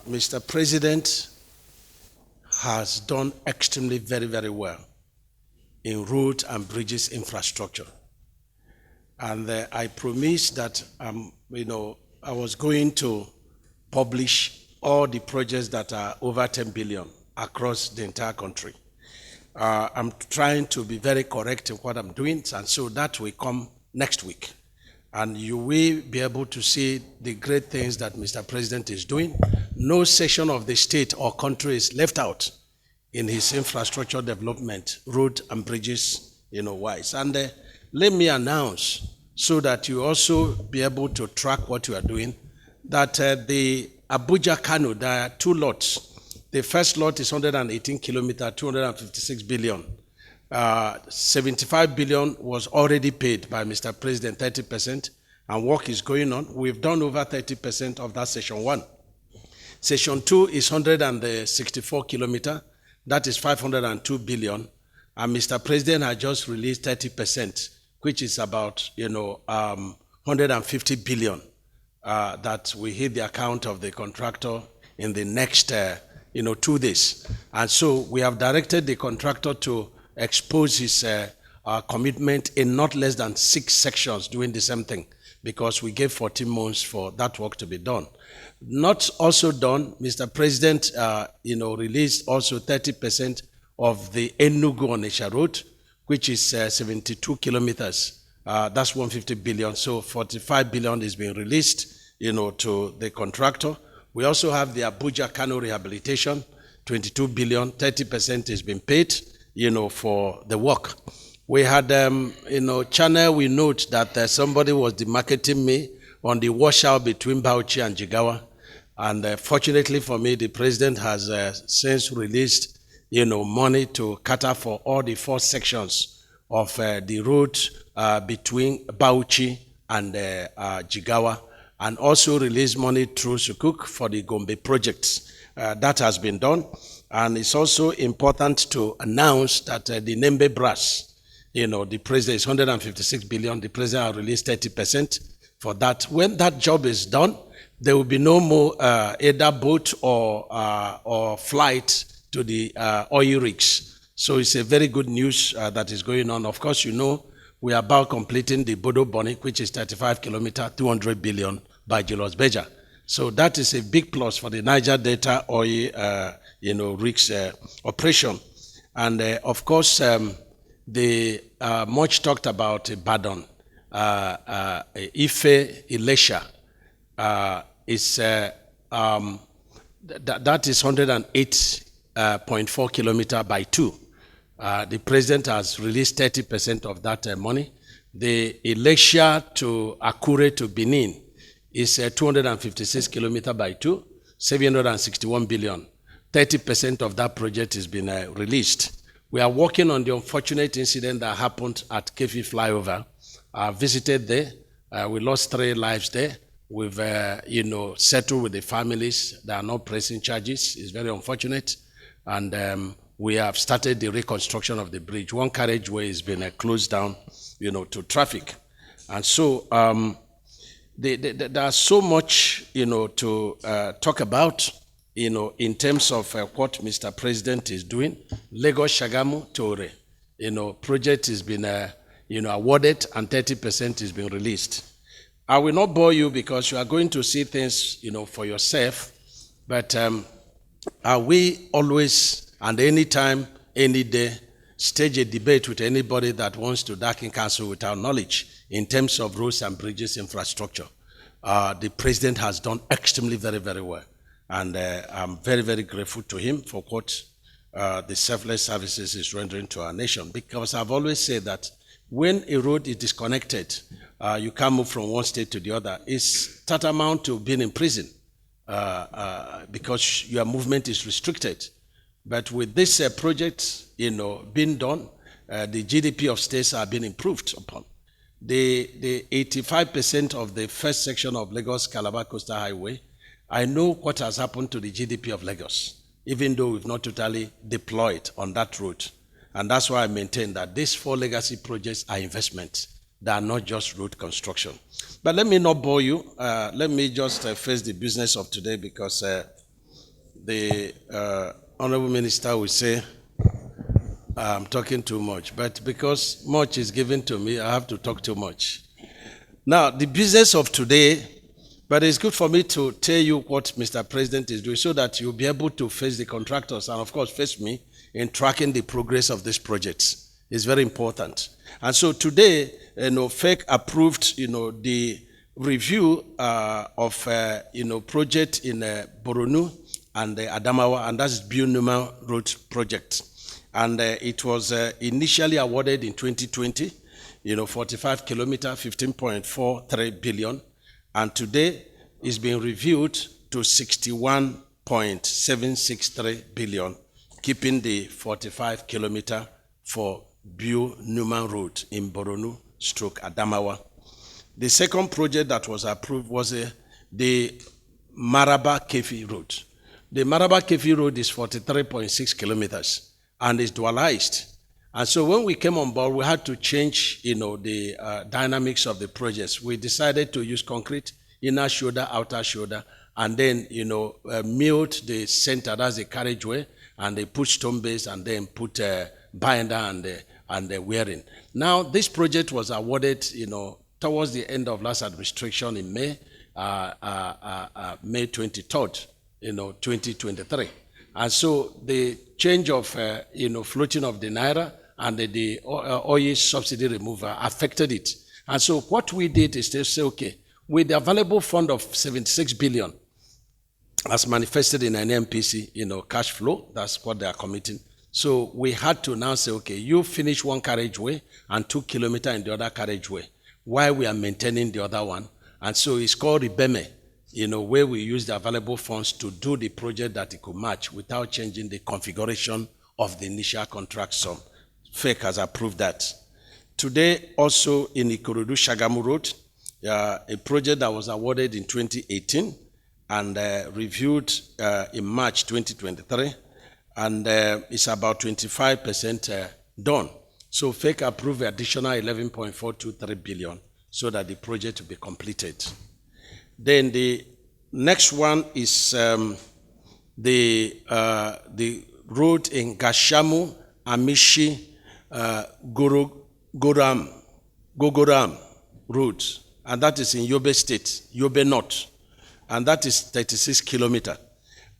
Mr. President has done extremely very well in road and bridges infrastructure. And I promised that I was going to publish all the projects that are over 10 billion across the entire country. I'm trying to be very correct in what I'm doing, and so that will come next week. And you will be able to see the great things that Mr. President is doing. No section of the state or country is left out in his infrastructure development, road and bridges, wise. And let me announce, so that you also be able to track what you are doing, that the Abuja-Kano, there are two lots. The first lot is 118 kilometers, 256 billion. 75 billion was already paid by Mr. President, 30%, and work is going on. We've done over 30% of that section 1. Section 2 is 164 kilometers, that is 502 billion, and Mr. President has just released 30%, which is about 150 billion that will hit the account of the contractor in the next 2 days. And so we have directed the contractor to expose his commitment in not less than 6 sections doing the same thing, because we gave 14 months for that work to be done. Not also done, Mr. President released also 30% of the Enugu-Onitsha road, which is 72 kilometers. That's 150 billion. So 45 billion is being released to the contractor. We also have the Abuja-Kano rehabilitation, 22 billion, 30% is being paid for the work. We had, channel, we note that somebody was demarcating me on the washout between Bauchi and Jigawa. And fortunately for me, the president has since released, money to cater for all the 4 sections of the road between Bauchi and Jigawa, and also released money through Sukuk for the Gombe projects. That has been done. And it's also important to announce that the Nembe Brass, the president is 156 billion. The president has released 30% for that. When that job is done, there will be no more either boat or flight to the oil rigs. So it's a very good news that is going on. Of course, we are about completing the Bodo Boni, which is 35 kilometers, 200 billion by Julius Beja. So that is a big plus for the Niger Delta oil, rigs operation. And of course, the much talked about Ibadan, Ife, Ilesha, is that is 108.4 kilometers by 2. The president has released 30% of that money. The Ilesha to Akure to Benin is 256 kilometers by 2, 761 billion. 30% of that project has been released. We are working on the unfortunate incident that happened at Kefi flyover. I visited there. We lost 3 lives there. We've, settled with the families. There are no pressing charges. It's very unfortunate. And we have started the reconstruction of the bridge. One carriageway has been closed down, to traffic. And so there's so much, to talk about, in terms of what Mr. President is doing. Lagos Shagamu Tore, project has been, awarded, and 30% is being released. I will not bore you because you are going to see things, for yourself. But we always, and anytime, any day, stage a debate with anybody that wants to darken council without knowledge in terms of roads and bridges infrastructure. The president has done extremely very well. And I'm very grateful to him for what the selfless services is rendering to our nation. Because I've always said that when a road is disconnected, you can't move from one state to the other. It's tantamount to being in prison because your movement is restricted. But with this project, being done, the GDP of states are being improved upon. The 85% of the first section of Lagos-Calabar Coastal Highway, I know what has happened to the GDP of Lagos, even though we've not totally deployed on that route. And that's why I maintain that these 4 legacy projects are investments. They are not just road construction. But let me not bore you. Let me just face the business of today, because the Honorable Minister will say I'm talking too much, but because much is given to me, I have to talk too much. Now, the business of today, but it's good for me to tell you what Mr. President is doing so that you'll be able to face the contractors and, of course, face me in tracking the progress of this project. It's very important. And so today, FEC approved, the review of, project in Boronu and Adamawa, and that's Bio-Numa Road project. And it was initially awarded in 2020, 45 kilometers, 15.43 billion. And today it's been reviewed to 61.763 billion, keeping the 45 kilometer for Bio-Numa Road in Boronu / Adamawa. The second project that was approved was the Maraba-Kefi Road. The Maraba-Kefi Road is 43.6 kilometers and is dualized. And so when we came on board, we had to change, the dynamics of the projects. We decided to use concrete, inner shoulder, outer shoulder, and then, milled the center, that's the carriageway, and they put stone base and then put binder and the wearing. Now, this project was awarded, towards the end of last administration in May 23rd, 2023. And so the change of, floating of the Naira and the oil subsidy removal affected it. And so what we did is to say, okay, with the available fund of 76 billion, as manifested in an NPC, cash flow, that's what they are committing. So we had to now say, okay, you finish one carriageway and 2 kilometers in the other carriageway, while we are maintaining the other one. And so it's called Ribeme, where we use the available funds to do the project that it could match without changing the configuration of the initial contract sum. FEC has approved that. Today, also in Ikorodu-Shagamu Road, a project that was awarded in 2018 and reviewed in March 2023, and it's about 25% done. So FEC approved additional 11.423 billion so that the project will be completed. Then the next one is the road in Gashamu, Amishi, Gogoram Road, and that is in Yobe State, Yobe North, and that is 36 kilometers.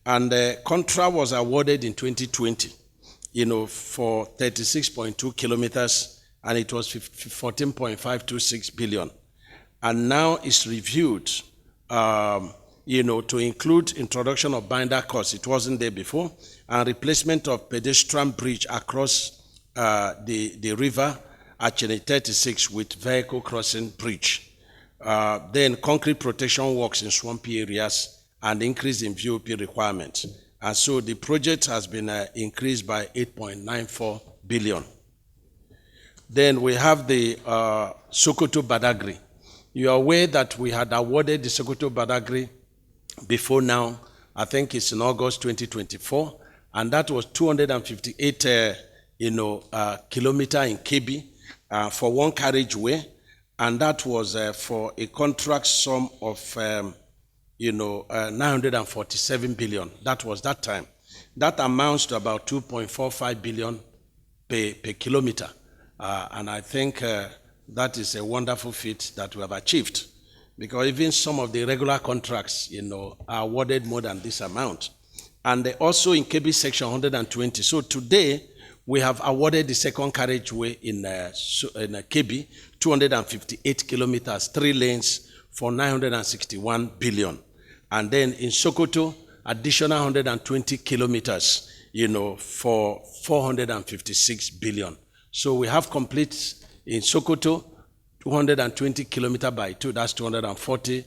And the contract was awarded in 2020, for 36.2 kilometers, and it was 14.526 billion. And now it's reviewed, to include introduction of binder costs. It wasn't there before, and replacement of pedestrian bridge across the river at Chene 36 with vehicle crossing bridge. Then concrete protection works in swampy areas and increase in VOP requirements. And so the project has been increased by 8.94 billion. Then we have the Sokoto Badagry. You are aware that we had awarded the Sokoto Badagry before now. I think it's in August 2024, and that was 258 kilometer in KB for one carriageway, and that was for a contract sum of 947 billion. That was that time. That amounts to about 2.45 billion per kilometer, and I think that is a wonderful feat that we have achieved, because even some of the regular contracts, are awarded more than this amount. And also in KB section 120. So today, we have awarded the second carriageway in KB, 258 kilometers, 3 lanes for 961 billion. And then in Sokoto, additional 120 kilometers, for 456 billion. So we have complete in Sokoto, 220 kilometers by 2, that's 240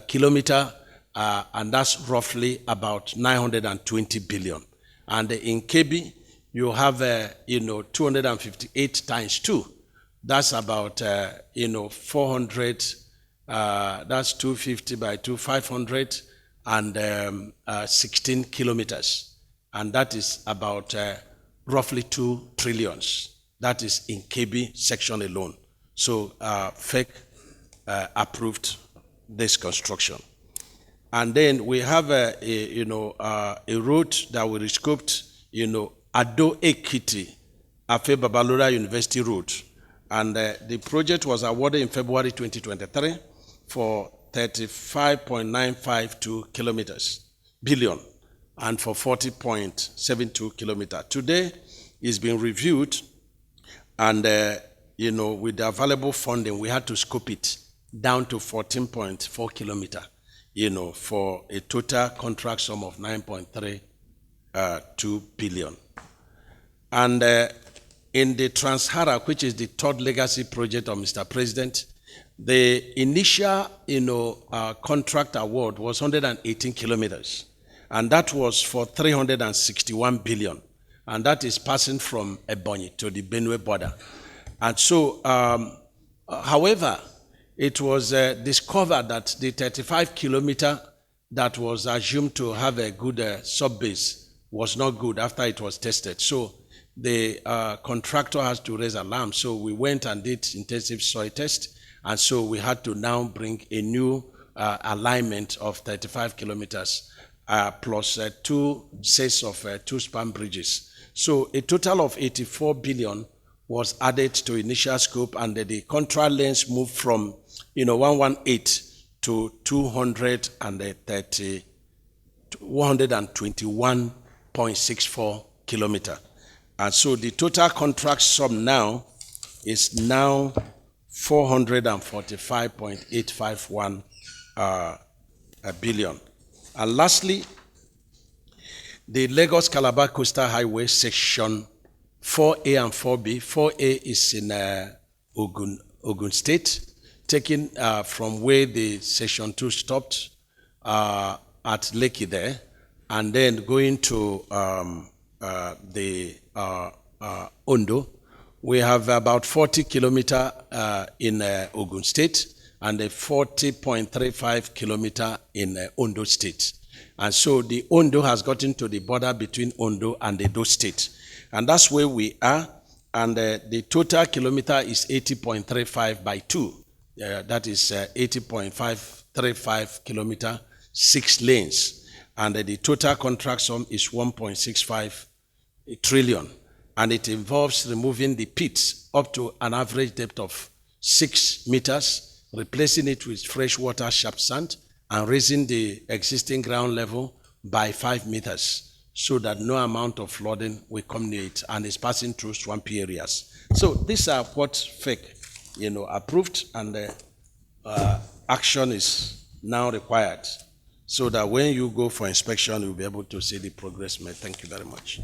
kilometers, and that's roughly about 920 billion. And in KB, you have, 258 times 2. That's about, 400, that's 250 by 2, 516 kilometers. And that is about roughly 2 trillions. That is in KB section alone. So FEC approved this construction. And then we have a road that we rescoped, Ado Ekiti, Afe Babalola University Road. And the project was awarded in February 2023 for 35.952 billion and for 40.72 kilometers. Today, it's been reviewed, and with the available funding, we had to scope it down to 14.4 kilometers, for a total contract sum of 9.32 billion. And in the Trans-Sahara, which is the third legacy project of Mr. President, the initial, contract award was 118 kilometers, and that was for 361 billion, and that is passing from Ebonyi to the Benue border. And so, however, it was discovered that the 35 kilometer that was assumed to have a good sub-base was not good after it was tested. So the contractor has to raise alarm. So we went and did intensive soil test, and so we had to now bring a new alignment of 35 kilometers plus 2 sets of 2 span bridges. So a total of 84 billion was added to initial scope, and the contract length moved from 118 to 121.64 kilometer. And so the total contract sum now is now 445.851 billion. And lastly, the Lagos-Calabar Coastal Highway section 4A and 4B. 4A is in Ogun State, taken from where the section 2 stopped at Lekki there, and then going to the Ondo. We have about 40 kilometers in Ogun State and a 40.35 kilometers in Ondo State. And so the Ondo has gotten to the border between Ondo and Edo State. And that's where we are. And the total kilometer is 80.35 by 2. That is 80.535 kilometer, 6 lanes. And the total contract sum is 1.65 trillion. And it involves removing the pits up to an average depth of 6 meters, replacing it with freshwater sharp sand, and raising the existing ground level by 5 meters, so that no amount of flooding will come near it, and is passing through swampy areas. So these are what FEC, approved, and action is now required, so that when you go for inspection, you'll be able to see the progress made. Thank you very much.